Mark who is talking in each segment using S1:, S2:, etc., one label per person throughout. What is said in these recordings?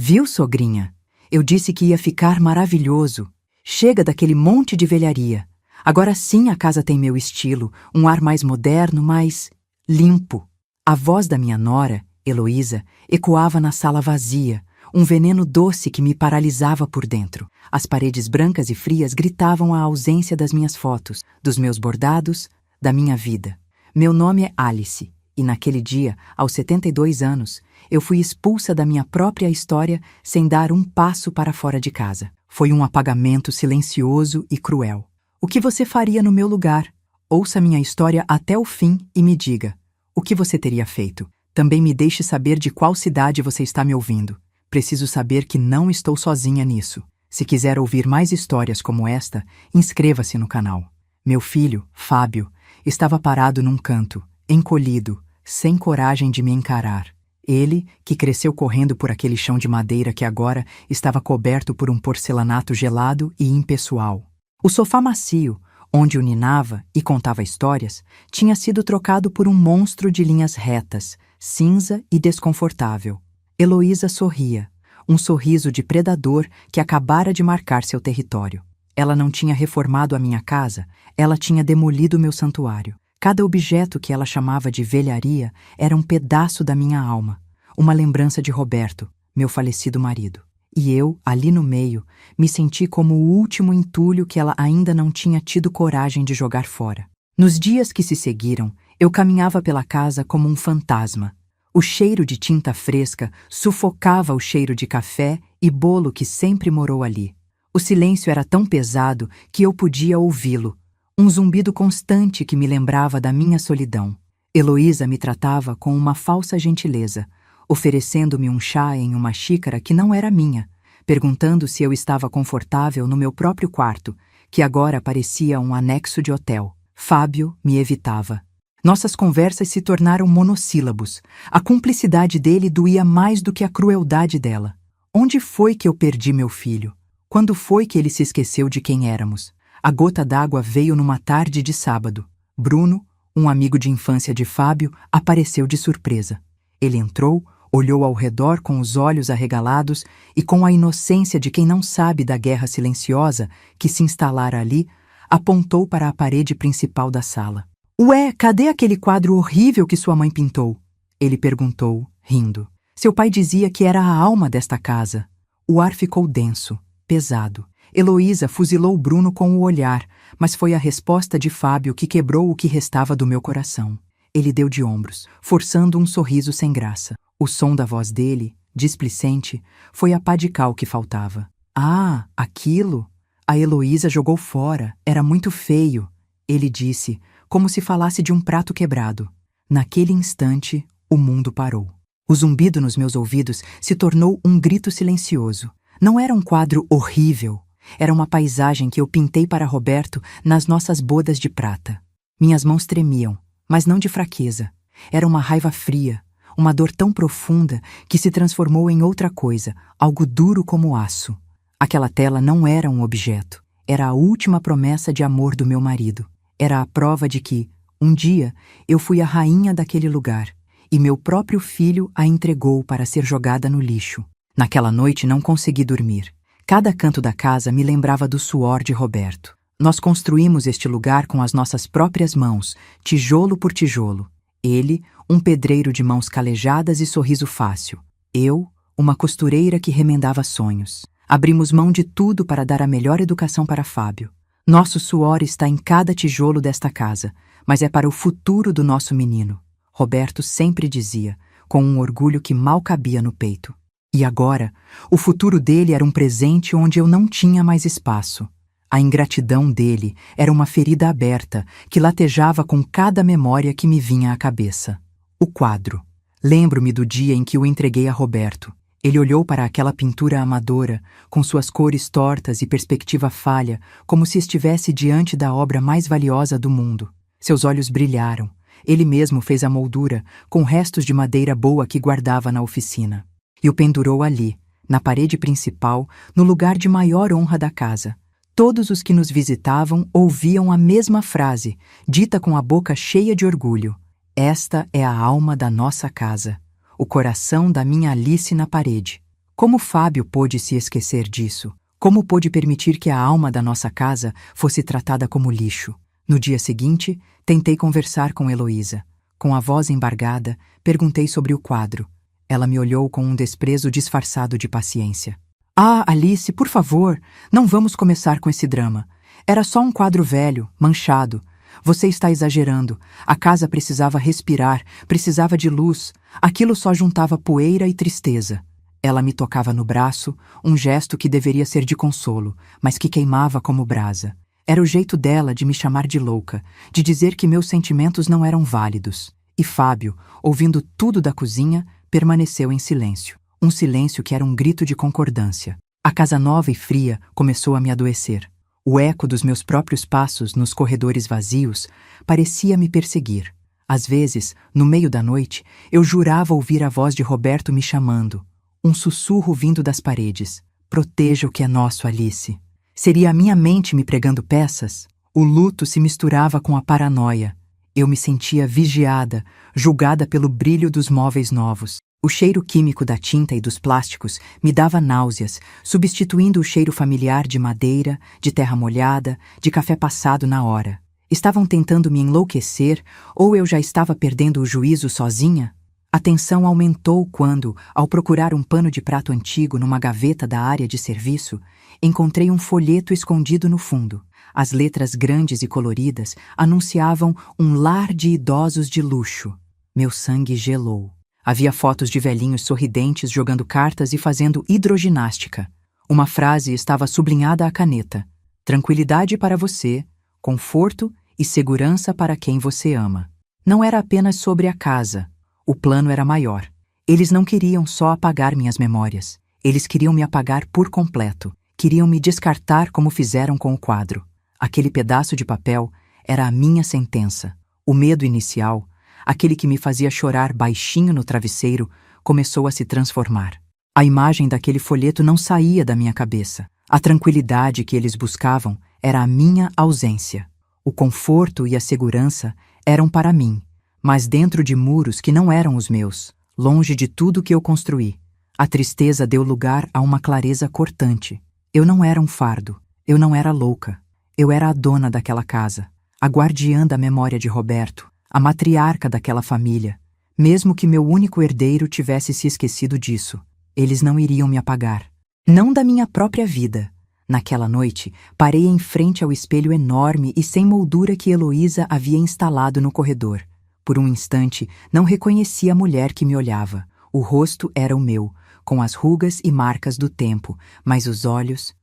S1: Viu, sogrinha? Eu disse que ia ficar maravilhoso. Chega daquele monte de velharia. Agora sim a casa tem meu estilo, um ar mais moderno, mais limpo. A voz da minha nora, Heloísa, ecoava na sala vazia, um veneno doce que me paralisava por dentro. As paredes brancas e frias gritavam a ausência das minhas fotos, dos meus bordados, da minha vida. Meu nome é Alice, e naquele dia, aos 72 anos, eu fui expulsa da minha própria história sem dar um passo para fora de casa. Foi um apagamento silencioso e cruel. O que você faria no meu lugar? Ouça minha história até o fim e me diga. O que você teria feito? Também me deixe saber de qual cidade você está me ouvindo. Preciso saber que não estou sozinha nisso. Se quiser ouvir mais histórias como esta, inscreva-se no canal. Meu filho, Fábio, estava parado num canto, encolhido, sem coragem de me encarar. Ele, que cresceu correndo por aquele chão de madeira que agora estava coberto por um porcelanato gelado e impessoal. O sofá macio, onde o ninava e contava histórias, tinha sido trocado por um monstro de linhas retas, cinza e desconfortável. Heloísa sorria, um sorriso de predador que acabara de marcar seu território. Ela não tinha reformado a minha casa, ela tinha demolido meu santuário. Cada objeto que ela chamava de velharia era um pedaço da minha alma, uma lembrança de Roberto, meu falecido marido. E eu, ali no meio, me senti como o último entulho que ela ainda não tinha tido coragem de jogar fora. Nos dias que se seguiram, eu caminhava pela casa como um fantasma. O cheiro de tinta fresca sufocava o cheiro de café e bolo que sempre morou ali. O silêncio era tão pesado que eu podia ouvi-lo, um zumbido constante que me lembrava da minha solidão. Heloísa me tratava com uma falsa gentileza, oferecendo-me um chá em uma xícara que não era minha, perguntando se eu estava confortável no meu próprio quarto, que agora parecia um anexo de hotel. Fábio me evitava. Nossas conversas se tornaram monossílabos. A cumplicidade dele doía mais do que a crueldade dela. Onde foi que eu perdi meu filho? Quando foi que ele se esqueceu de quem éramos? A gota d'água veio numa tarde de sábado. Bruno, um amigo de infância de Fábio, apareceu de surpresa. Ele entrou, olhou ao redor com os olhos arregalados e com a inocência de quem não sabe da guerra silenciosa que se instalara ali, apontou para a parede principal da sala. Ué, cadê aquele quadro horrível que sua mãe pintou? Ele perguntou, rindo. Seu pai dizia que era a alma desta casa. O ar ficou denso, pesado. Heloísa fuzilou Bruno com o olhar, mas foi a resposta de Fábio que quebrou o que restava do meu coração. Ele deu de ombros, forçando um sorriso sem graça. O som da voz dele, displicente, foi a pá de cal que faltava. Ah, aquilo! A Heloísa jogou fora, era muito feio, ele disse, como se falasse de um prato quebrado. Naquele instante, o mundo parou. O zumbido nos meus ouvidos se tornou um grito silencioso. Não era um quadro horrível, era uma paisagem que eu pintei para Roberto nas nossas bodas de prata. Minhas mãos tremiam, mas não de fraqueza. Era uma raiva fria, uma dor tão profunda que se transformou em outra coisa, algo duro como aço. Aquela tela não era um objeto, era a última promessa de amor do meu marido. Era a prova de que, um dia, eu fui a rainha daquele lugar, e meu próprio filho a entregou para ser jogada no lixo. Naquela noite não consegui dormir. Cada canto da casa me lembrava do suor de Roberto. Nós construímos este lugar com as nossas próprias mãos, tijolo por tijolo. Ele, um pedreiro de mãos calejadas e sorriso fácil. Eu, uma costureira que remendava sonhos. Abrimos mão de tudo para dar a melhor educação para Fábio. Nosso suor está em cada tijolo desta casa, mas é para o futuro do nosso menino. Roberto sempre dizia, com um orgulho que mal cabia no peito. E agora, o futuro dele era um presente onde eu não tinha mais espaço. A ingratidão dele era uma ferida aberta que latejava com cada memória que me vinha à cabeça. O quadro. Lembro-me do dia em que o entreguei a Roberto. Ele olhou para aquela pintura amadora, com suas cores tortas e perspectiva falha, como se estivesse diante da obra mais valiosa do mundo. Seus olhos brilharam. Ele mesmo fez a moldura, com restos de madeira boa que guardava na oficina. E o pendurou ali, na parede principal, no lugar de maior honra da casa. Todos os que nos visitavam ouviam a mesma frase, dita com a boca cheia de orgulho. Esta é a alma da nossa casa, o coração da minha Alice na parede. Como Fábio pôde se esquecer disso? Como pôde permitir que a alma da nossa casa fosse tratada como lixo? No dia seguinte, tentei conversar com Heloísa. Com a voz embargada, perguntei sobre o quadro. Ela me olhou com um desprezo disfarçado de paciência. Ah, Alice, por favor, não vamos começar com esse drama. Era só um quadro velho, manchado. Você está exagerando. A casa precisava respirar, precisava de luz. Aquilo só juntava poeira e tristeza. Ela me tocava no braço, um gesto que deveria ser de consolo, mas que queimava como brasa. Era o jeito dela de me chamar de louca, de dizer que meus sentimentos não eram válidos. E Fábio, ouvindo tudo da cozinha, permaneceu em silêncio. Um silêncio que era um grito de concordância. A casa nova e fria começou a me adoecer. O eco dos meus próprios passos nos corredores vazios parecia me perseguir. Às vezes, no meio da noite, eu jurava ouvir a voz de Roberto me chamando. Um sussurro vindo das paredes. Proteja o que é nosso, Alice. Seria a minha mente me pregando peças? O luto se misturava com a paranoia. Eu me sentia vigiada, julgada pelo brilho dos móveis novos. O cheiro químico da tinta e dos plásticos me dava náuseas, substituindo o cheiro familiar de madeira, de terra molhada, de café passado na hora. Estavam tentando me enlouquecer ou eu já estava perdendo o juízo sozinha? A tensão aumentou quando, ao procurar um pano de prato antigo numa gaveta da área de serviço, encontrei um folheto escondido no fundo. As letras grandes e coloridas anunciavam um lar de idosos de luxo. Meu sangue gelou. Havia fotos de velhinhos sorridentes jogando cartas e fazendo hidroginástica. Uma frase estava sublinhada à caneta: tranquilidade para você, conforto e segurança para quem você ama. Não era apenas sobre a casa. O plano era maior. Eles não queriam só apagar minhas memórias. Eles queriam me apagar por completo. Queriam me descartar como fizeram com o quadro. Aquele pedaço de papel era a minha sentença. O medo inicial, aquele que me fazia chorar baixinho no travesseiro, começou a se transformar. A imagem daquele folheto não saía da minha cabeça. A tranquilidade que eles buscavam era a minha ausência. O conforto e a segurança eram para mim, mas dentro de muros que não eram os meus, longe de tudo que eu construí. A tristeza deu lugar a uma clareza cortante. Eu não era um fardo, eu não era louca. Eu era a dona daquela casa, a guardiã da memória de Roberto, a matriarca daquela família. Mesmo que meu único herdeiro tivesse se esquecido disso, eles não iriam me apagar. Não da minha própria vida. Naquela noite, parei em frente ao espelho enorme e sem moldura que Heloísa havia instalado no corredor. Por um instante, não reconheci a mulher que me olhava. O rosto era o meu, com as rugas e marcas do tempo, mas os olhos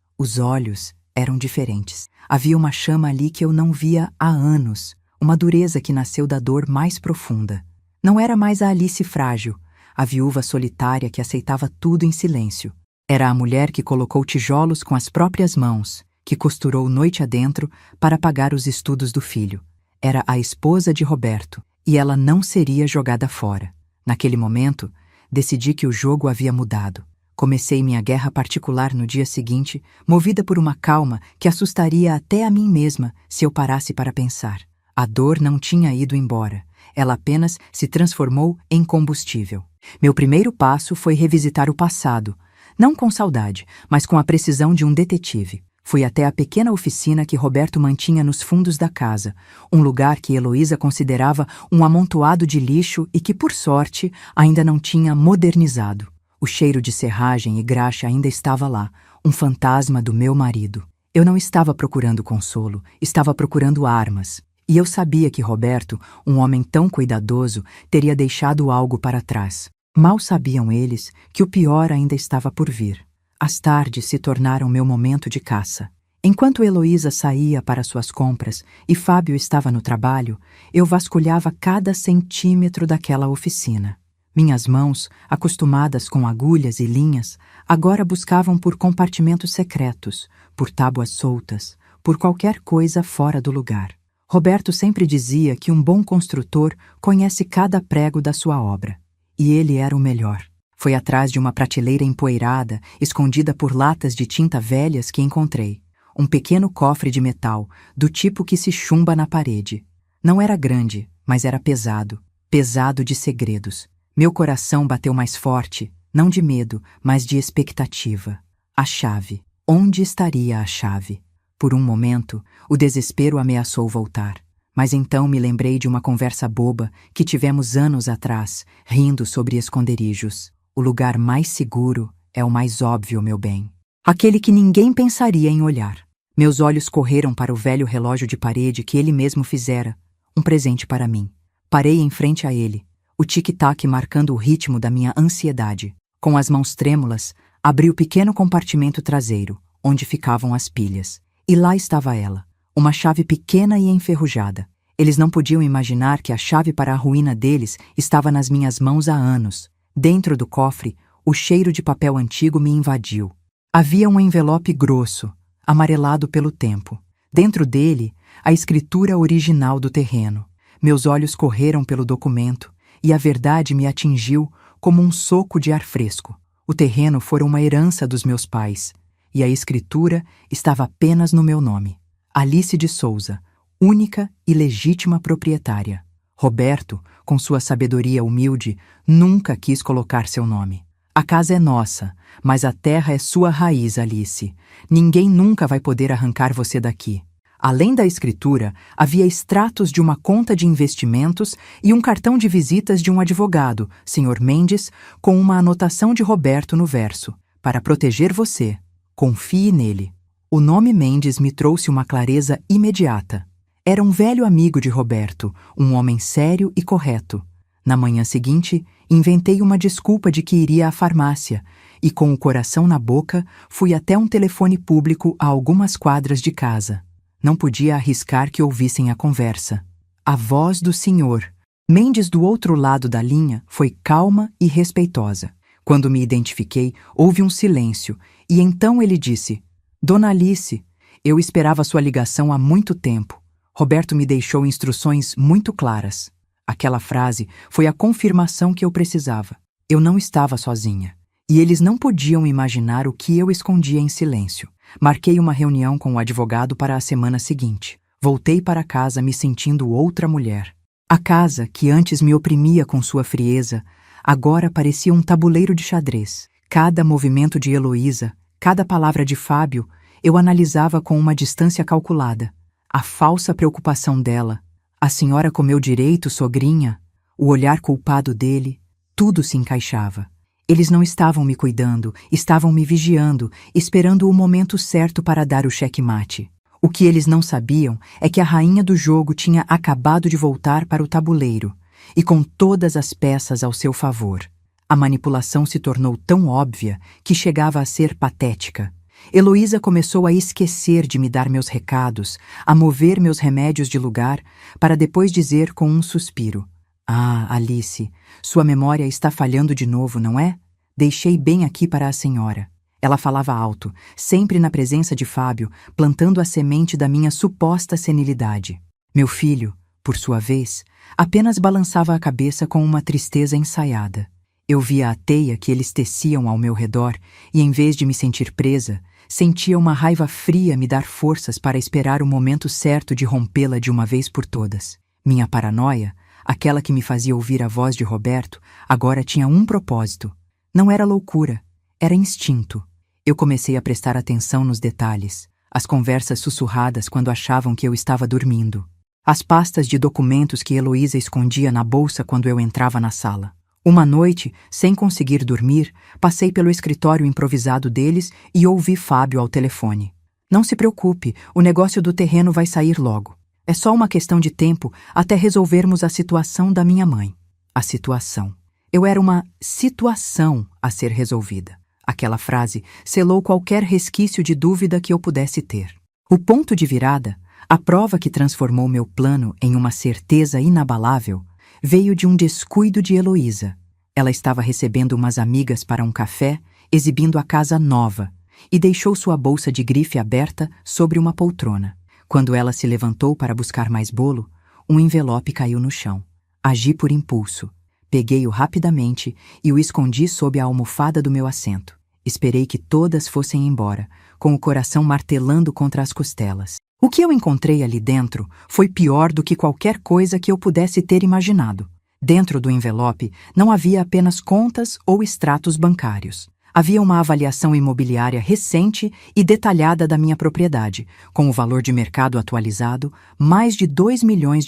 S1: eram diferentes. Havia uma chama ali que eu não via há anos, uma dureza que nasceu da dor mais profunda. Não era mais a Alice frágil, a viúva solitária que aceitava tudo em silêncio. Era a mulher que colocou tijolos com as próprias mãos, que costurou noite adentro para pagar os estudos do filho. Era a esposa de Roberto, e ela não seria jogada fora. Naquele momento, decidi que o jogo havia mudado. Comecei minha guerra particular no dia seguinte, movida por uma calma que assustaria até a mim mesma se eu parasse para pensar. A dor não tinha ido embora. Ela apenas se transformou em combustível. Meu primeiro passo foi revisitar o passado, não com saudade, mas com a precisão de um detetive. Fui até a pequena oficina que Roberto mantinha nos fundos da casa, um lugar que Heloísa considerava um amontoado de lixo e que, por sorte, ainda não tinha modernizado. O cheiro de serragem e graxa ainda estava lá, um fantasma do meu marido. Eu não estava procurando consolo, estava procurando armas. E eu sabia que Roberto, um homem tão cuidadoso, teria deixado algo para trás. Mal sabiam eles que o pior ainda estava por vir. As tardes se tornaram meu momento de caça. Enquanto Heloísa saía para suas compras e Fábio estava no trabalho, eu vasculhava cada centímetro daquela oficina. Minhas mãos, acostumadas com agulhas e linhas, agora buscavam por compartimentos secretos, por tábuas soltas, por qualquer coisa fora do lugar. Roberto sempre dizia que um bom construtor conhece cada prego da sua obra. E ele era o melhor. Foi atrás de uma prateleira empoeirada, escondida por latas de tinta velhas que encontrei. Um pequeno cofre de metal, do tipo que se chumba na parede. Não era grande, mas era pesado. Pesado de segredos. Meu coração bateu mais forte. Não de medo, mas de expectativa. A chave. Onde estaria a chave? Por um momento, o desespero ameaçou voltar. Mas então me lembrei de uma conversa boba que tivemos anos atrás, rindo sobre esconderijos. O lugar mais seguro é o mais óbvio, meu bem. Aquele que ninguém pensaria em olhar. Meus olhos correram para o velho relógio de parede que ele mesmo fizera, um presente para mim. Parei em frente a ele, o tic-tac marcando o ritmo da minha ansiedade. Com as mãos trêmulas, abri o pequeno compartimento traseiro, onde ficavam as pilhas. E lá estava ela, uma chave pequena e enferrujada. Eles não podiam imaginar que a chave para a ruína deles estava nas minhas mãos há anos. Dentro do cofre, o cheiro de papel antigo me invadiu. Havia um envelope grosso, amarelado pelo tempo. Dentro dele, a escritura original do terreno. Meus olhos correram pelo documento e a verdade me atingiu como um soco de ar fresco. O terreno fora uma herança dos meus pais e a escritura estava apenas no meu nome. Alice de Souza, única e legítima proprietária. Roberto, com sua sabedoria humilde, nunca quis colocar seu nome. A casa é nossa, mas a terra é sua raiz, Alice. Ninguém nunca vai poder arrancar você daqui. Além da escritura, havia extratos de uma conta de investimentos e um cartão de visitas de um advogado, Sr. Mendes, com uma anotação de Roberto no verso. Para proteger você, confie nele. O nome Mendes me trouxe uma clareza imediata. Era um velho amigo de Roberto, um homem sério e correto. Na manhã seguinte, inventei uma desculpa de que iria à farmácia e, com o coração na boca, fui até um telefone público a algumas quadras de casa. Não podia arriscar que ouvissem a conversa. A voz do senhor Mendes do outro lado da linha foi calma e respeitosa. Quando me identifiquei, houve um silêncio e então ele disse: Dona Alice, eu esperava sua ligação há muito tempo. Roberto me deixou instruções muito claras. Aquela frase foi a confirmação que eu precisava. Eu não estava sozinha. E eles não podiam imaginar o que eu escondia em silêncio. Marquei uma reunião com o advogado para a semana seguinte. Voltei para casa me sentindo outra mulher. A casa, que antes me oprimia com sua frieza, agora parecia um tabuleiro de xadrez. Cada movimento de Heloísa, cada palavra de Fábio, eu analisava com uma distância calculada. A falsa preocupação dela, a senhora comeu direito, sogrinha, o olhar culpado dele, tudo se encaixava. Eles não estavam me cuidando, estavam me vigiando, esperando o momento certo para dar o xeque-mate. O que eles não sabiam é que a rainha do jogo tinha acabado de voltar para o tabuleiro, e com todas as peças ao seu favor. A manipulação se tornou tão óbvia que chegava a ser patética. Heloísa começou a esquecer de me dar meus recados, a mover meus remédios de lugar, para depois dizer com um suspiro: Ah, Alice, sua memória está falhando de novo, não é? Deixei bem aqui para a senhora. Ela falava alto, sempre na presença de Fábio, plantando a semente da minha suposta senilidade. Meu filho, por sua vez, apenas balançava a cabeça com uma tristeza ensaiada. Eu via a teia que eles teciam ao meu redor e, em vez de me sentir presa, sentia uma raiva fria me dar forças para esperar o momento certo de rompê-la de uma vez por todas. Minha paranoia, aquela que me fazia ouvir a voz de Roberto, agora tinha um propósito. Não era loucura, era instinto. Eu comecei a prestar atenção nos detalhes, as conversas sussurradas quando achavam que eu estava dormindo, as pastas de documentos que Heloísa escondia na bolsa quando eu entrava na sala. Uma noite, sem conseguir dormir, passei pelo escritório improvisado deles e ouvi Fábio ao telefone. Não se preocupe, o negócio do terreno vai sair logo. É só uma questão de tempo até resolvermos a situação da minha mãe. A situação. Eu era uma situação a ser resolvida. Aquela frase selou qualquer resquício de dúvida que eu pudesse ter. O ponto de virada, a prova que transformou meu plano em uma certeza inabalável, veio de um descuido de Heloísa. Ela estava recebendo umas amigas para um café, exibindo a casa nova, e deixou sua bolsa de grife aberta sobre uma poltrona. Quando ela se levantou para buscar mais bolo, um envelope caiu no chão. Agi por impulso. Peguei-o rapidamente e o escondi sob a almofada do meu assento. Esperei que todas fossem embora, com o coração martelando contra as costelas. O que eu encontrei ali dentro foi pior do que qualquer coisa que eu pudesse ter imaginado. Dentro do envelope não havia apenas contas ou extratos bancários. Havia uma avaliação imobiliária recente e detalhada da minha propriedade, com o valor de mercado atualizado, mais de R$ 2 milhões,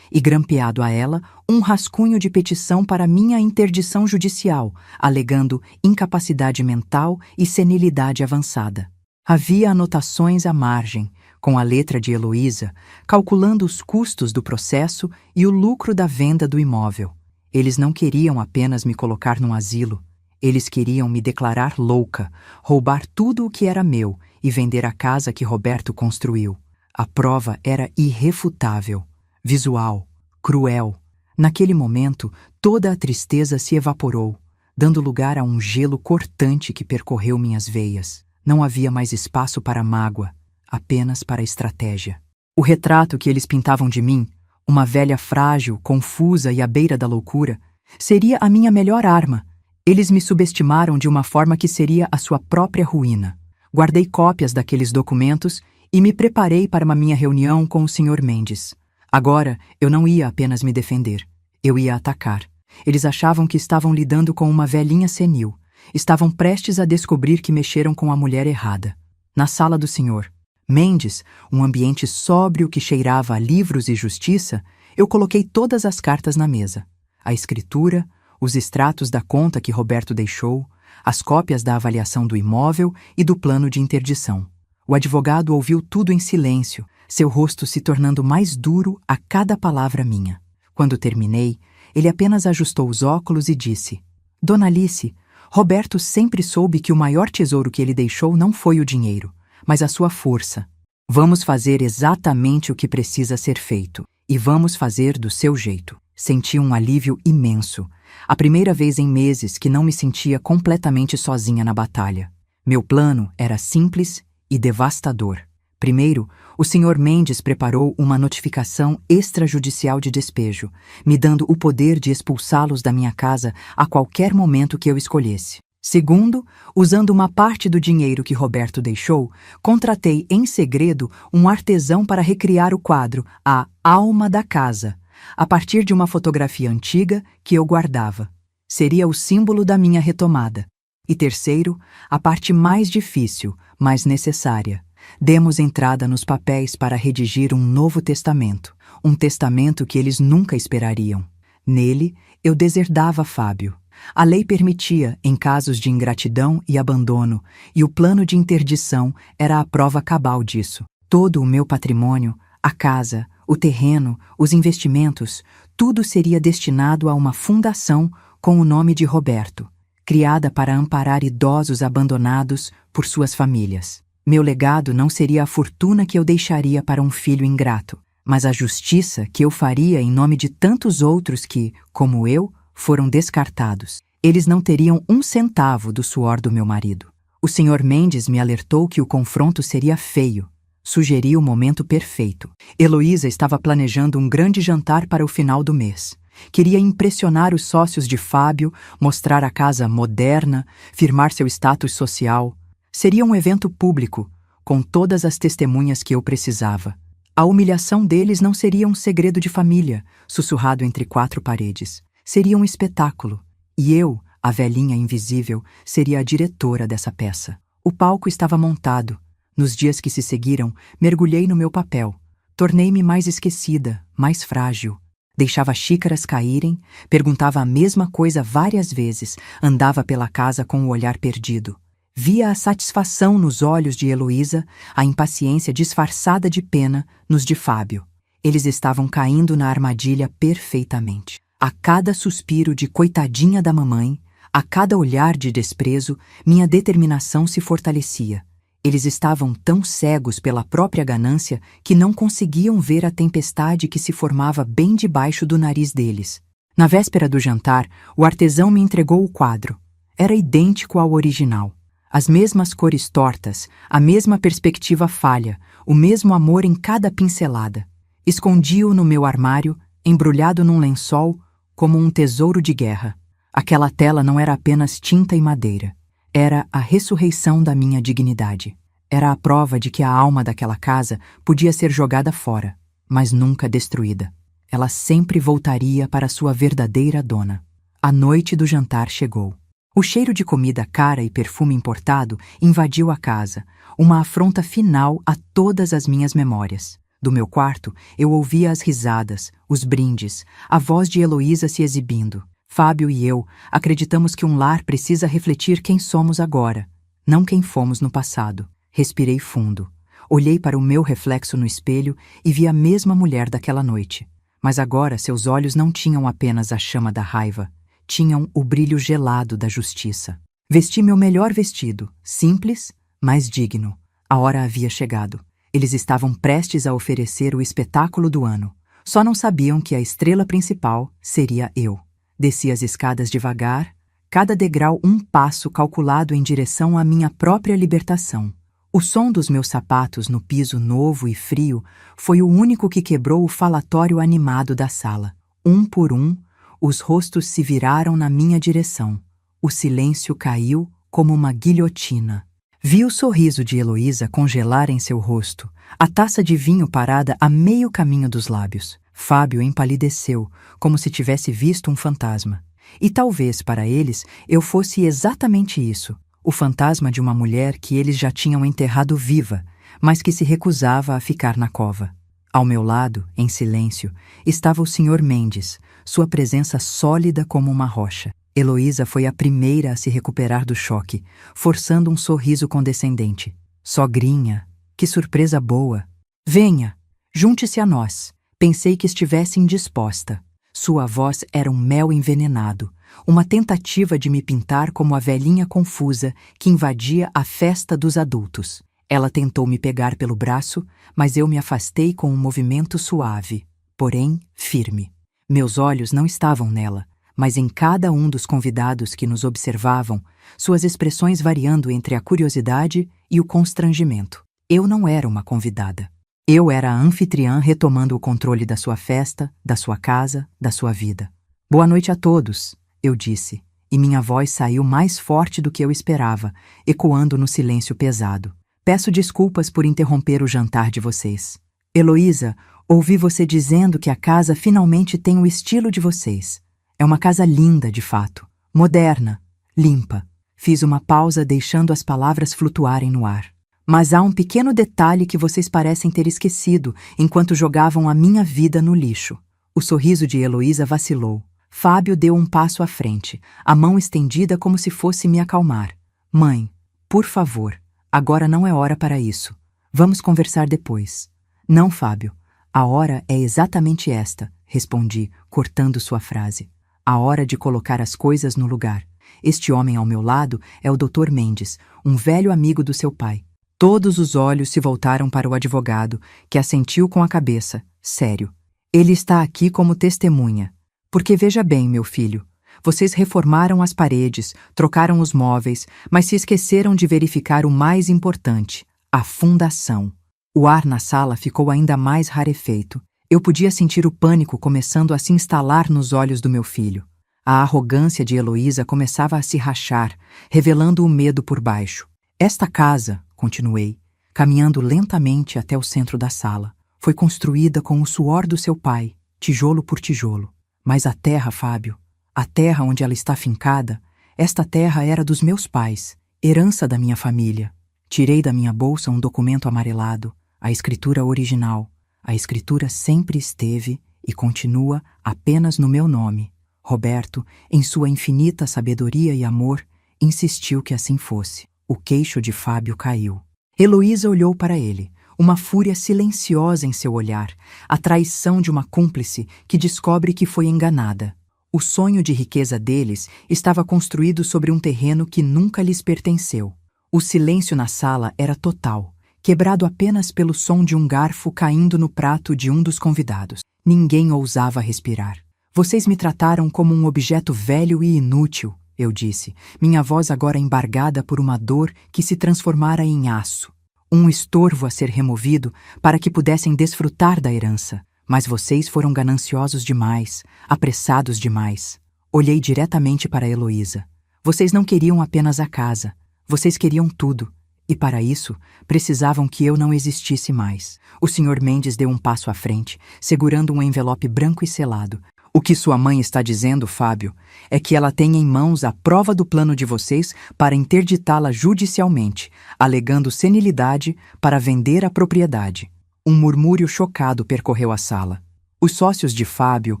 S1: e grampeado a ela um rascunho de petição para minha interdição judicial, alegando incapacidade mental e senilidade avançada. Havia anotações à margem, com a letra de Heloísa, calculando os custos do processo e o lucro da venda do imóvel. Eles não queriam apenas me colocar num asilo. Eles queriam me declarar louca, roubar tudo o que era meu e vender a casa que Roberto construiu. A prova era irrefutável, visual, cruel. Naquele momento, toda a tristeza se evaporou, dando lugar a um gelo cortante que percorreu minhas veias. Não havia mais espaço para mágoa, apenas para estratégia. O retrato que eles pintavam de mim, uma velha frágil, confusa e à beira da loucura, seria a minha melhor arma. Eles me subestimaram de uma forma que seria a sua própria ruína. Guardei cópias daqueles documentos e me preparei para uma minha reunião com o Sr. Mendes. Agora, eu não ia apenas me defender. Eu ia atacar. Eles achavam que estavam lidando com uma velhinha senil. Estavam prestes a descobrir que mexeram com a mulher errada. Na sala do Sr. Mendes, um ambiente sóbrio que cheirava a livros e justiça, eu coloquei todas as cartas na mesa. A escritura, os extratos da conta que Roberto deixou, as cópias da avaliação do imóvel e do plano de interdição. O advogado ouviu tudo em silêncio, seu rosto se tornando mais duro a cada palavra minha. Quando terminei, ele apenas ajustou os óculos e disse: Dona Alice, Roberto sempre soube que o maior tesouro que ele deixou não foi o dinheiro, mas a sua força. Vamos fazer exatamente o que precisa ser feito, e vamos fazer do seu jeito. Senti um alívio imenso. A primeira vez em meses que não me sentia completamente sozinha na batalha. Meu plano era simples e devastador. Primeiro, o Sr. Mendes preparou uma notificação extrajudicial de despejo, me dando o poder de expulsá-los da minha casa a qualquer momento que eu escolhesse. Segundo, usando uma parte do dinheiro que Roberto deixou, contratei em segredo um artesão para recriar o quadro A Alma da Casa, a partir de uma fotografia antiga que eu guardava. Seria o símbolo da minha retomada. E terceiro, a parte mais difícil, mas necessária. Demos entrada nos papéis para redigir um novo testamento, um testamento que eles nunca esperariam. Nele, eu deserdava Fábio. A lei permitia, em casos de ingratidão e abandono, e o plano de interdição era a prova cabal disso. Todo o meu patrimônio, a casa, o terreno, os investimentos, tudo seria destinado a uma fundação com o nome de Roberto, criada para amparar idosos abandonados por suas famílias. Meu legado não seria a fortuna que eu deixaria para um filho ingrato, mas a justiça que eu faria em nome de tantos outros que, como eu, foram descartados. Eles não teriam um centavo do suor do meu marido. O Sr. Mendes me alertou que o confronto seria feio. Sugeri o momento perfeito. Heloísa estava planejando um grande jantar para o final do mês. Queria impressionar os sócios de Fábio, mostrar a casa moderna, firmar seu status social. Seria um evento público, com todas as testemunhas que eu precisava. A humilhação deles não seria um segredo de família, sussurrado entre quatro paredes. Seria um espetáculo. E eu, a velhinha invisível, seria a diretora dessa peça. O palco estava montado. Nos dias que se seguiram, mergulhei no meu papel. Tornei-me mais esquecida, mais frágil. Deixava xícaras caírem, perguntava a mesma coisa várias vezes, andava pela casa com o olhar perdido. Via a satisfação nos olhos de Heloísa, a impaciência disfarçada de pena nos de Fábio. Eles estavam caindo na armadilha perfeitamente. A cada suspiro de coitadinha da mamãe, a cada olhar de desprezo, minha determinação se fortalecia. Eles estavam tão cegos pela própria ganância que não conseguiam ver a tempestade que se formava bem debaixo do nariz deles. Na véspera do jantar, o artesão me entregou o quadro. Era idêntico ao original. As mesmas cores tortas, a mesma perspectiva falha, o mesmo amor em cada pincelada. Escondi-o no meu armário, embrulhado num lençol, como um tesouro de guerra. Aquela tela não era apenas tinta e madeira. Era a ressurreição da minha dignidade. Era a prova de que a alma daquela casa podia ser jogada fora, mas nunca destruída. ela sempre voltaria para sua verdadeira dona. A noite do jantar chegou. O cheiro de comida cara e perfume importado invadiu a casa, uma afronta final a todas as minhas memórias. Do meu quarto, eu ouvia as risadas, os brindes, a voz de Heloísa se exibindo. Fábio e eu acreditamos que um lar precisa refletir quem somos agora, não quem fomos no passado. Respirei fundo. Olhei para o meu reflexo no espelho e vi a mesma mulher daquela noite. Mas agora seus olhos não tinham apenas a chama da raiva, tinham o brilho gelado da justiça. Vesti meu melhor vestido, simples, mas digno. A hora havia chegado. Eles estavam prestes a oferecer o espetáculo do ano. Só não sabiam que a estrela principal seria eu. Desci as escadas devagar, cada degrau um passo calculado em direção à minha própria libertação. O som dos meus sapatos no piso novo e frio foi o único que quebrou o falatório animado da sala. Um por um, os rostos se viraram na minha direção. O silêncio caiu como uma guilhotina. Vi o sorriso de Heloísa congelar em seu rosto, a taça de vinho parada a meio caminho dos lábios. Fábio empalideceu, como se tivesse visto um fantasma. E talvez, para eles, eu fosse exatamente isso, o fantasma de uma mulher que eles já tinham enterrado viva, mas que se recusava a ficar na cova. Ao meu lado, em silêncio, estava o Sr. Mendes, sua presença sólida como uma rocha. Heloísa foi a primeira a se recuperar do choque, forçando um sorriso condescendente. Sogrinha, que surpresa boa! Venha, junte-se a nós. Pensei que estivesse indisposta. Sua voz era um mel envenenado, uma tentativa de me pintar como a velhinha confusa que invadia a festa dos adultos. Ela tentou me pegar pelo braço, mas eu me afastei com um movimento suave, porém firme. Meus olhos não estavam nela, mas em cada um dos convidados que nos observavam, suas expressões variando entre a curiosidade e o constrangimento. Eu não era uma convidada. Eu era a anfitriã retomando o controle da sua festa, da sua casa, da sua vida. Boa noite a todos, eu disse, e minha voz saiu mais forte do que eu esperava, ecoando no silêncio pesado. Peço desculpas por interromper o jantar de vocês. Heloísa, ouvi você dizendo que a casa finalmente tem o estilo de vocês. É uma casa linda, de fato. Moderna, limpa. Fiz uma pausa deixando as palavras flutuarem no ar. Mas há um pequeno detalhe que vocês parecem ter esquecido enquanto jogavam a minha vida no lixo. O sorriso de Heloísa vacilou. Fábio deu um passo à frente, a mão estendida como se fosse me acalmar. Mãe, por favor, agora não é hora para isso. Vamos conversar depois. Não, Fábio. A hora é exatamente esta, respondi, cortando sua frase. A hora de colocar as coisas no lugar. Este homem ao meu lado é o Dr. Mendes, um velho amigo do seu pai. Todos os olhos se voltaram para o advogado, que assentiu com a cabeça, sério. Ele está aqui como testemunha. Porque veja bem, meu filho, vocês reformaram as paredes, trocaram os móveis, mas se esqueceram de verificar o mais importante, a fundação. O ar na sala ficou ainda mais rarefeito. Eu podia sentir o pânico começando a se instalar nos olhos do meu filho. A arrogância de Heloísa começava a se rachar, revelando o medo por baixo. Esta casa, continuei, caminhando lentamente até o centro da sala, foi construída com o suor do seu pai, tijolo por tijolo. Mas a terra, Fábio, a terra onde ela está fincada, esta terra era dos meus pais, herança da minha família. Tirei da minha bolsa um documento amarelado, a escritura original. A escritura sempre esteve e continua apenas no meu nome. Roberto, em sua infinita sabedoria e amor, insistiu que assim fosse. O queixo de Fábio caiu. Heloísa olhou para ele, uma fúria silenciosa em seu olhar, a traição de uma cúmplice que descobre que foi enganada. O sonho de riqueza deles estava construído sobre um terreno que nunca lhes pertenceu. O silêncio na sala era total, quebrado apenas pelo som de um garfo caindo no prato de um dos convidados. Ninguém ousava respirar. Vocês me trataram como um objeto velho e inútil, eu disse, minha voz agora embargada por uma dor que se transformara em aço. Um estorvo a ser removido para que pudessem desfrutar da herança. Mas vocês foram gananciosos demais, apressados demais. Olhei diretamente para Heloísa. Vocês não queriam apenas a casa. Vocês queriam tudo. E para isso, precisavam que eu não existisse mais. O Sr. Mendes deu um passo à frente, segurando um envelope branco e selado. O que sua mãe está dizendo, Fábio, é que ela tem em mãos a prova do plano de vocês para interditá-la judicialmente, alegando senilidade para vender a propriedade. Um murmúrio chocado percorreu a sala. Os sócios de Fábio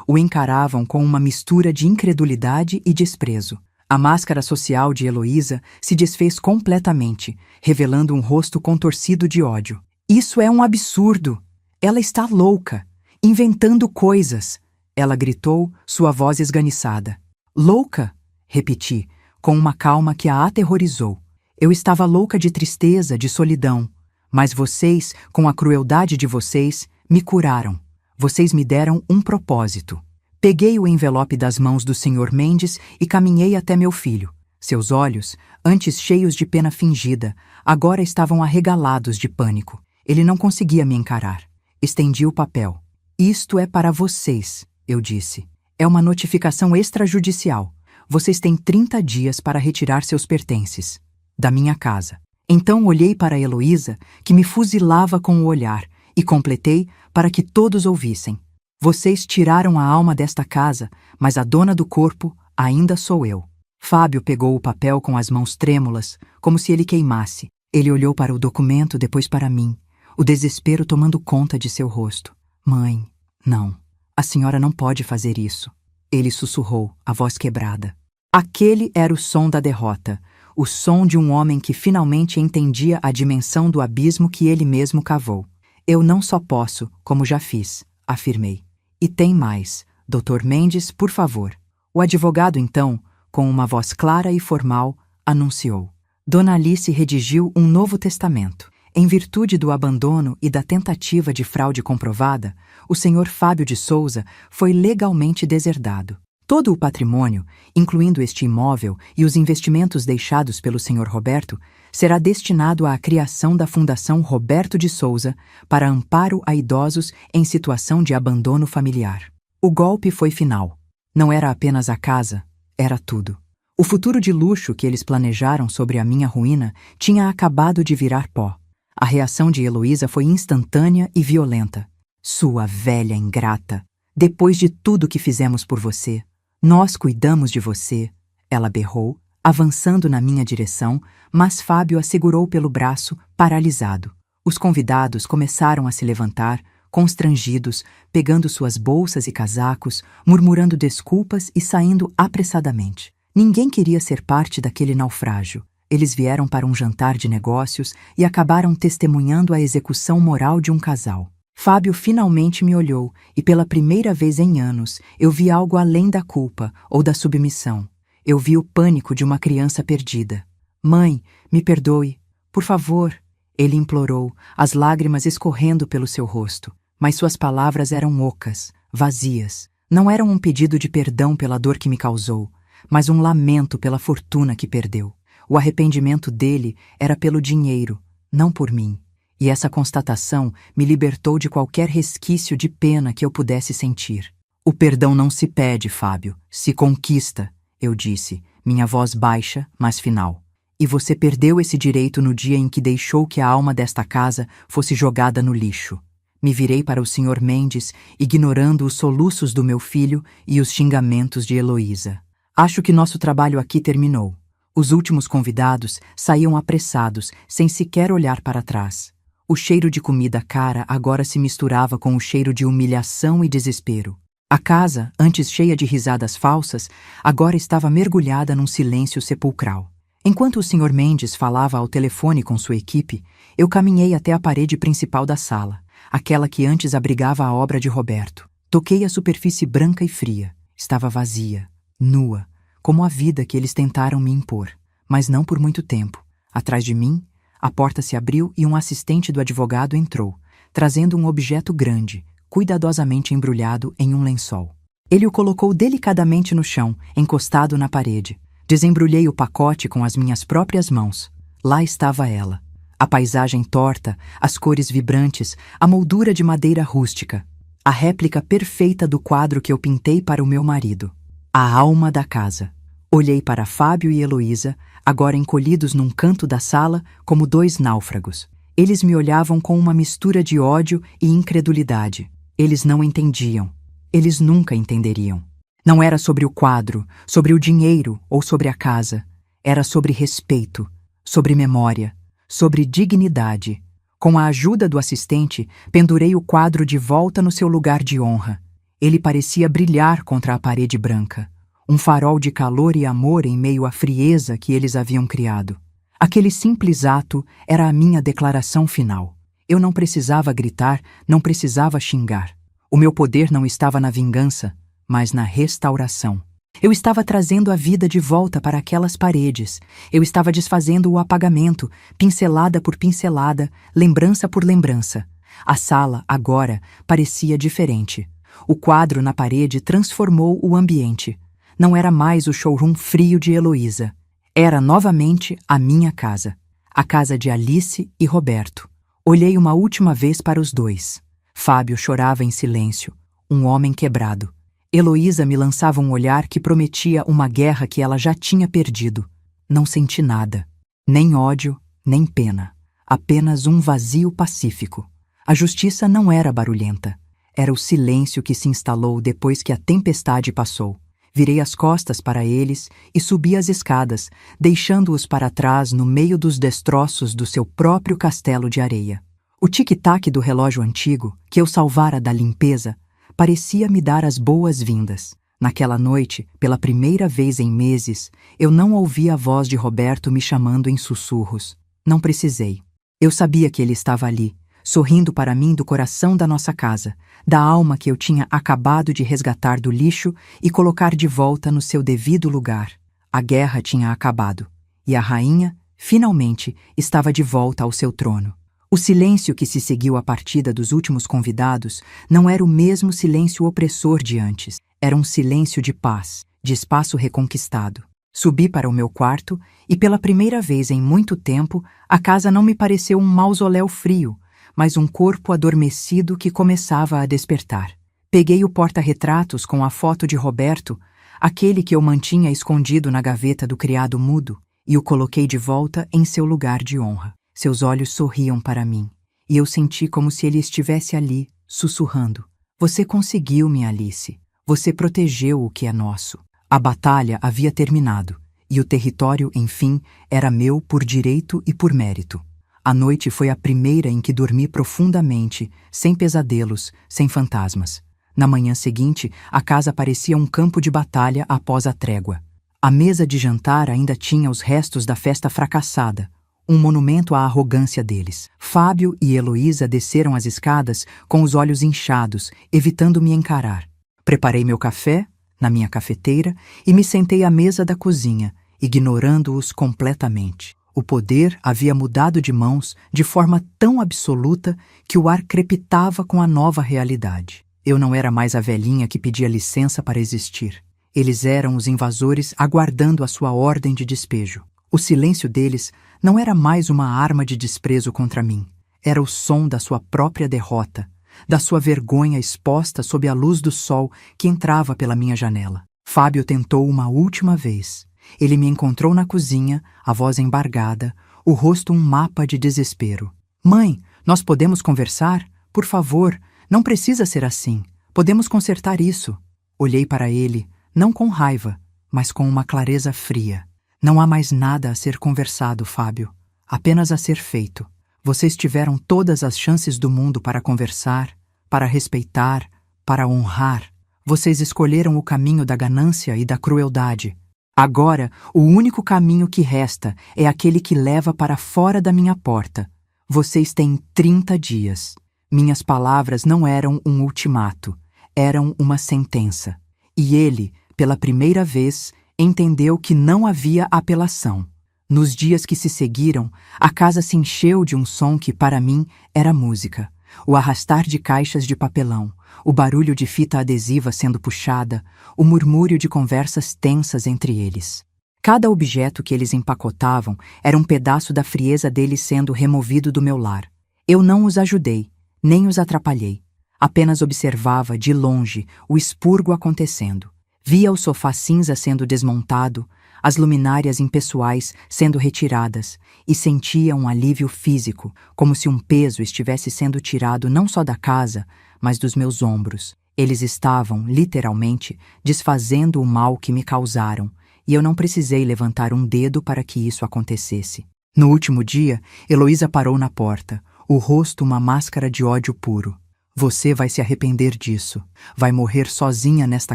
S1: o encaravam com uma mistura de incredulidade e desprezo. A máscara social de Heloísa se desfez completamente, revelando um rosto contorcido de ódio. Isso é um absurdo! Ela está louca, inventando coisas! Ela gritou, sua voz esganiçada. Louca? Repeti, com uma calma que a aterrorizou. Eu estava louca de tristeza, de solidão. Mas vocês, com a crueldade de vocês, me curaram. Vocês me deram um propósito. Peguei o envelope das mãos do Sr. Mendes e caminhei até meu filho. Seus olhos, antes cheios de pena fingida, agora estavam arregalados de pânico. Ele não conseguia me encarar. Estendi o papel. Isto é para vocês, eu disse. É uma notificação extrajudicial. Vocês têm 30 dias para retirar seus pertences da minha casa. Então olhei para Heloísa, que me fuzilava com o olhar, e completei para que todos ouvissem. Vocês tiraram a alma desta casa, mas a dona do corpo ainda sou eu. Fábio pegou o papel com as mãos trêmulas, como se ele queimasse. Ele olhou para o documento, depois para mim, o desespero tomando conta de seu rosto. Mãe, não. A senhora não pode fazer isso. Ele sussurrou, a voz quebrada. Aquele era o som da derrota, o som de um homem que finalmente entendia a dimensão do abismo que ele mesmo cavou. Eu não só posso, como já fiz, afirmei. E tem mais, Dr. Mendes, por favor. O advogado, então, com uma voz clara e formal, anunciou. Dona Alice redigiu um novo testamento. Em virtude do abandono e da tentativa de fraude comprovada, o Sr. Fábio de Souza foi legalmente deserdado. Todo o patrimônio, incluindo este imóvel e os investimentos deixados pelo Sr. Roberto, será destinado à criação da Fundação Roberto de Souza para amparo a idosos em situação de abandono familiar. O golpe foi final. Não era apenas a casa, era tudo. O futuro de luxo que eles planejaram sobre a minha ruína tinha acabado de virar pó. A reação de Heloísa foi instantânea e violenta. Sua velha ingrata! Depois de tudo que fizemos por você, nós cuidamos de você, ela berrou, avançando na minha direção, mas Fábio a segurou pelo braço, paralisado. Os convidados começaram a se levantar, constrangidos, pegando suas bolsas e casacos, murmurando desculpas e saindo apressadamente. Ninguém queria ser parte daquele naufrágio. Eles vieram para um jantar de negócios e acabaram testemunhando a execução moral de um casal. Fábio finalmente me olhou e pela primeira vez em anos eu vi algo além da culpa ou da submissão. Eu vi o pânico de uma criança perdida. Mãe, me perdoe, por favor, ele implorou, as lágrimas escorrendo pelo seu rosto. Mas suas palavras eram ocas, vazias. Não eram um pedido de perdão pela dor que me causou, mas um lamento pela fortuna que perdeu. O arrependimento dele era pelo dinheiro, não por mim. E essa constatação me libertou de qualquer resquício de pena que eu pudesse sentir. O perdão não se pede, Fábio, se conquista, eu disse, minha voz baixa, mas final. E você perdeu esse direito no dia em que deixou que a alma desta casa fosse jogada no lixo. Me virei para o Sr. Mendes, ignorando os soluços do meu filho e os xingamentos de Heloísa. Acho que nosso trabalho aqui terminou. Os últimos convidados saíam apressados, sem sequer olhar para trás. O cheiro de comida cara agora se misturava com o cheiro de humilhação e desespero. A casa, antes cheia de risadas falsas, agora estava mergulhada num silêncio sepulcral. Enquanto o Sr. Mendes falava ao telefone com sua equipe, eu caminhei até a parede principal da sala, aquela que antes abrigava a obra de Roberto. Toquei a superfície branca e fria. Estava vazia, nua, como a vida que eles tentaram me impor. Mas não por muito tempo. Atrás de mim, a porta se abriu e um assistente do advogado entrou, trazendo um objeto grande, cuidadosamente embrulhado em um lençol. Ele o colocou delicadamente no chão, encostado na parede. Desembrulhei o pacote com as minhas próprias mãos. Lá estava ela. A paisagem torta, as cores vibrantes, a moldura de madeira rústica. A réplica perfeita do quadro que eu pintei para o meu marido. A alma da casa. Olhei para Fábio e Heloísa, agora encolhidos num canto da sala como dois náufragos. Eles me olhavam com uma mistura de ódio e incredulidade. Eles não entendiam. Eles nunca entenderiam. Não era sobre o quadro, sobre o dinheiro ou sobre a casa. Era sobre respeito, sobre memória, sobre dignidade. Com a ajuda do assistente, pendurei o quadro de volta no seu lugar de honra. Ele parecia brilhar contra a parede branca. Um farol de calor e amor em meio à frieza que eles haviam criado. Aquele simples ato era a minha declaração final. Eu não precisava gritar, não precisava xingar. O meu poder não estava na vingança, mas na restauração. Eu estava trazendo a vida de volta para aquelas paredes. Eu estava desfazendo o apagamento, pincelada por pincelada, lembrança por lembrança. A sala, agora, parecia diferente. O quadro na parede transformou o ambiente. Não era mais o showroom frio de Heloísa. Era novamente a minha casa. A casa de Alice e Roberto. Olhei uma última vez para os dois. Fábio chorava em silêncio, um homem quebrado. Heloísa me lançava um olhar que prometia uma guerra que ela já tinha perdido. Não senti nada. Nem ódio, nem pena. Apenas um vazio pacífico. A justiça não era barulhenta. Era o silêncio que se instalou depois que a tempestade passou. Virei as costas para eles e subi as escadas, deixando-os para trás no meio dos destroços do seu próprio castelo de areia. O tic-tac do relógio antigo, que eu salvara da limpeza, parecia me dar as boas-vindas. Naquela noite, pela primeira vez em meses, eu não ouvi a voz de Roberto me chamando em sussurros. Não precisei. Eu sabia que ele estava ali, sorrindo para mim do coração da nossa casa, da alma que eu tinha acabado de resgatar do lixo e colocar de volta no seu devido lugar. A guerra tinha acabado, e a rainha, finalmente, estava de volta ao seu trono. O silêncio que se seguiu à partida dos últimos convidados não era o mesmo silêncio opressor de antes. Era um silêncio de paz, de espaço reconquistado. Subi para o meu quarto e, pela primeira vez em muito tempo, a casa não me pareceu um mausoléu frio, mas um corpo adormecido que começava a despertar. Peguei o porta-retratos com a foto de Roberto, aquele que eu mantinha escondido na gaveta do criado mudo, e o coloquei de volta em seu lugar de honra. Seus olhos sorriam para mim, e eu senti como se ele estivesse ali, sussurrando. Você conseguiu, minha Alice. Você protegeu o que é nosso. A batalha havia terminado, e o território, enfim, era meu por direito e por mérito. A noite foi a primeira em que dormi profundamente, sem pesadelos, sem fantasmas. Na manhã seguinte, a casa parecia um campo de batalha após a trégua. A mesa de jantar ainda tinha os restos da festa fracassada, um monumento à arrogância deles. Fábio e Heloísa desceram as escadas com os olhos inchados, evitando me encarar. Preparei meu café, na minha cafeteira, e me sentei à mesa da cozinha, ignorando-os completamente. O poder havia mudado de mãos de forma tão absoluta que o ar crepitava com a nova realidade. Eu não era mais a velhinha que pedia licença para existir. Eles eram os invasores aguardando a sua ordem de despejo. O silêncio deles não era mais uma arma de desprezo contra mim. Era o som da sua própria derrota, da sua vergonha exposta sob a luz do sol que entrava pela minha janela. Fábio tentou uma última vez. Ele me encontrou na cozinha, a voz embargada, o rosto um mapa de desespero. Mãe, nós podemos conversar? Por favor, não precisa ser assim. Podemos consertar isso. Olhei para ele, não com raiva, mas com uma clareza fria. Não há mais nada a ser conversado, Fábio. Apenas a ser feito. Vocês tiveram todas as chances do mundo para conversar, para respeitar, para honrar. Vocês escolheram o caminho da ganância e da crueldade. Agora, o único caminho que resta é aquele que leva para fora da minha porta. Vocês têm 30 dias. Minhas palavras não eram um ultimato, eram uma sentença. E ele, pela primeira vez, entendeu que não havia apelação. Nos dias que se seguiram, a casa se encheu de um som que, para mim, era música. O arrastar de caixas de papelão, o barulho de fita adesiva sendo puxada, o murmúrio de conversas tensas entre eles. Cada objeto que eles empacotavam era um pedaço da frieza deles sendo removido do meu lar. Eu não os ajudei, nem os atrapalhei. Apenas observava, de longe, o expurgo acontecendo. Via o sofá cinza sendo desmontado, as luminárias impessoais sendo retiradas, e sentia um alívio físico, como se um peso estivesse sendo tirado não só da casa, mas dos meus ombros. Eles estavam, literalmente, desfazendo o mal que me causaram, e eu não precisei levantar um dedo para que isso acontecesse. No último dia, Heloísa parou na porta, o rosto uma máscara de ódio puro. Você vai se arrepender disso. Vai morrer sozinha nesta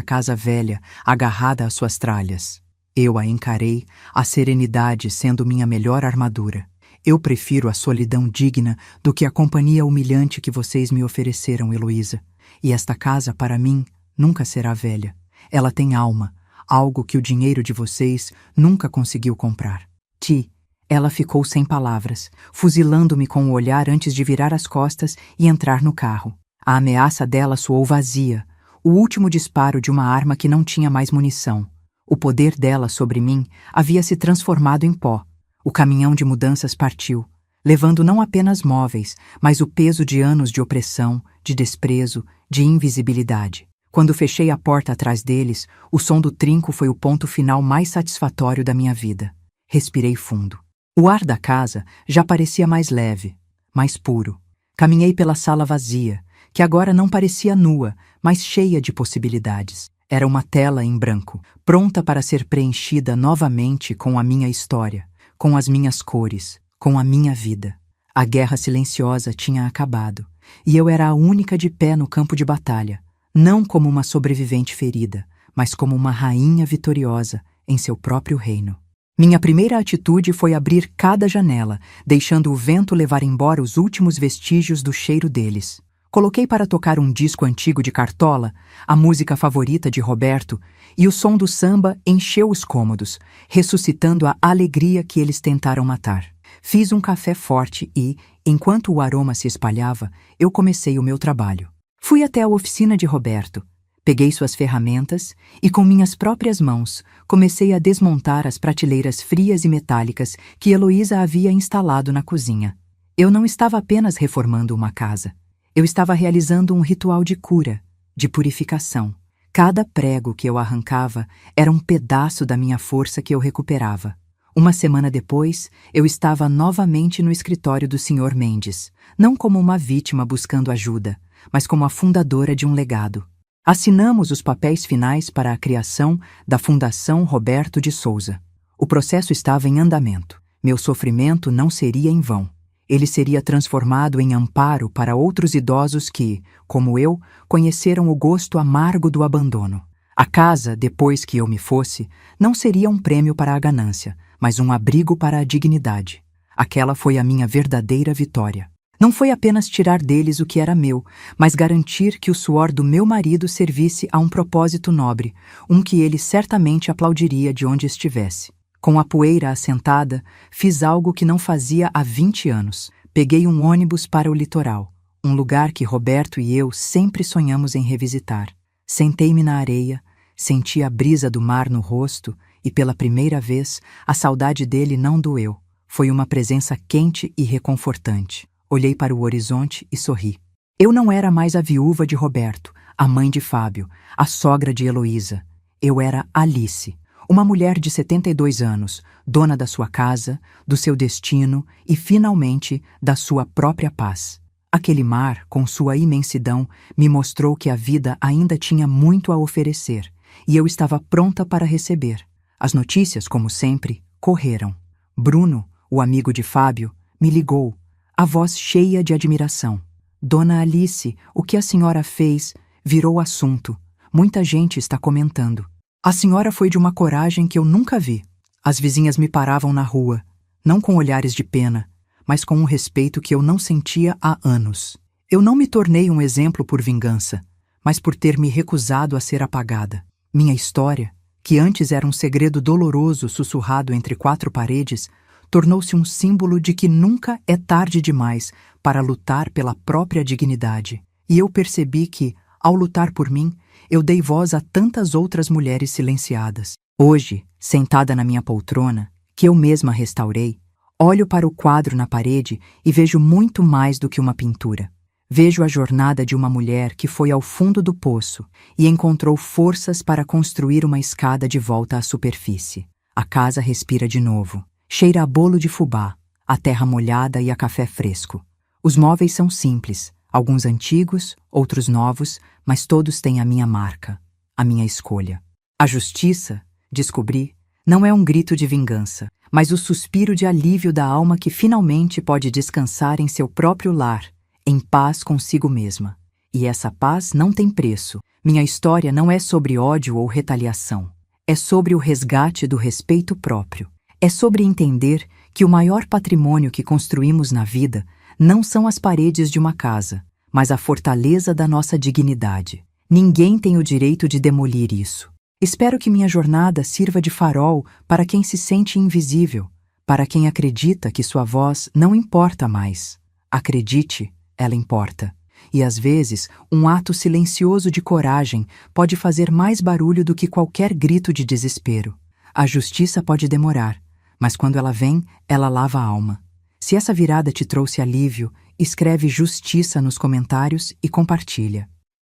S1: casa velha, agarrada às suas tralhas. Eu a encarei, a serenidade sendo minha melhor armadura. Eu prefiro a solidão digna do que a companhia humilhante que vocês me ofereceram, Heloísa. E esta casa, para mim, nunca será velha. Ela tem alma, algo que o dinheiro de vocês nunca conseguiu comprar. Ela ficou sem palavras, fuzilando-me com o olhar antes de virar as costas e entrar no carro. A ameaça dela soou vazia, o último disparo de uma arma que não tinha mais munição. O poder dela sobre mim havia se transformado em pó. O caminhão de mudanças partiu, levando não apenas móveis, mas o peso de anos de opressão, de desprezo, de invisibilidade. Quando fechei a porta atrás deles, o som do trinco foi o ponto final mais satisfatório da minha vida. Respirei fundo. O ar da casa já parecia mais leve, mais puro. Caminhei pela sala vazia, que agora não parecia nua, mas cheia de possibilidades. Era uma tela em branco, pronta para ser preenchida novamente com a minha história, com as minhas cores, com a minha vida. A guerra silenciosa tinha acabado, e eu era a única de pé no campo de batalha, não como uma sobrevivente ferida, mas como uma rainha vitoriosa em seu próprio reino. Minha primeira atitude foi abrir cada janela, deixando o vento levar embora os últimos vestígios do cheiro deles. Coloquei para tocar um disco antigo de Cartola, a música favorita de Roberto, e o som do samba encheu os cômodos, ressuscitando a alegria que eles tentaram matar. Fiz um café forte e, enquanto o aroma se espalhava, eu comecei o meu trabalho. Fui até a oficina de Roberto, peguei suas ferramentas e, com minhas próprias mãos, comecei a desmontar as prateleiras frias e metálicas que Heloísa havia instalado na cozinha. Eu não estava apenas reformando uma casa. Eu estava realizando um ritual de cura, de purificação. Cada prego que eu arrancava era um pedaço da minha força que eu recuperava. Uma semana depois, eu estava novamente no escritório do Sr. Mendes, não como uma vítima buscando ajuda, mas como a fundadora de um legado. Assinamos os papéis finais para a criação da Fundação Roberto de Souza. O processo estava em andamento. Meu sofrimento não seria em vão. Ele seria transformado em amparo para outros idosos que, como eu, conheceram o gosto amargo do abandono. A casa, depois que eu me fosse, não seria um prêmio para a ganância, mas um abrigo para a dignidade. Aquela foi a minha verdadeira vitória. Não foi apenas tirar deles o que era meu, mas garantir que o suor do meu marido servisse a um propósito nobre, um que ele certamente aplaudiria de onde estivesse. Com a poeira assentada, fiz algo que não fazia há 20 anos. Peguei um ônibus para o litoral, um lugar que Roberto e eu sempre sonhamos em revisitar. Sentei-me na areia, senti a brisa do mar no rosto e, pela primeira vez, a saudade dele não doeu. Foi uma presença quente e reconfortante. Olhei para o horizonte e sorri. Eu não era mais a viúva de Roberto, a mãe de Fábio, a sogra de Heloísa. Eu era Alice. Uma mulher de 72 anos, dona da sua casa, do seu destino e, finalmente, da sua própria paz. Aquele mar, com sua imensidão, me mostrou que a vida ainda tinha muito a oferecer, e eu estava pronta para receber. As notícias, como sempre, correram. Bruno, o amigo de Fábio, me ligou, a voz cheia de admiração. Dona Alice, o que a senhora fez virou assunto. Muita gente está comentando. A senhora foi de uma coragem que eu nunca vi. As vizinhas me paravam na rua, não com olhares de pena, mas com um respeito que eu não sentia há anos. Eu não me tornei um exemplo por vingança, mas por ter me recusado a ser apagada. Minha história, que antes era um segredo doloroso sussurrado entre quatro paredes, tornou-se um símbolo de que nunca é tarde demais para lutar pela própria dignidade. E eu percebi que, ao lutar por mim, eu dei voz a tantas outras mulheres silenciadas. Hoje, sentada na minha poltrona, que eu mesma restaurei, olho para o quadro na parede e vejo muito mais do que uma pintura. Vejo a jornada de uma mulher que foi ao fundo do poço e encontrou forças para construir uma escada de volta à superfície. A casa respira de novo. Cheira a bolo de fubá, a terra molhada e a café fresco. Os móveis são simples, alguns antigos, outros novos, mas todos têm a minha marca, a minha escolha. A justiça, descobri, não é um grito de vingança, mas o suspiro de alívio da alma que finalmente pode descansar em seu próprio lar, em paz consigo mesma. E essa paz não tem preço. Minha história não é sobre ódio ou retaliação. É sobre o resgate do respeito próprio. É sobre entender que o maior patrimônio que construímos na vida não são as paredes de uma casa, mas a fortaleza da nossa dignidade. Ninguém tem o direito de demolir isso. Espero que minha jornada sirva de farol para quem se sente invisível, para quem acredita que sua voz não importa mais. Acredite, ela importa. E às vezes, um ato silencioso de coragem pode fazer mais barulho do que qualquer grito de desespero. A justiça pode demorar, mas quando ela vem, ela lava a alma. Se essa virada te trouxe alívio, escreve justiça nos comentários e compartilha.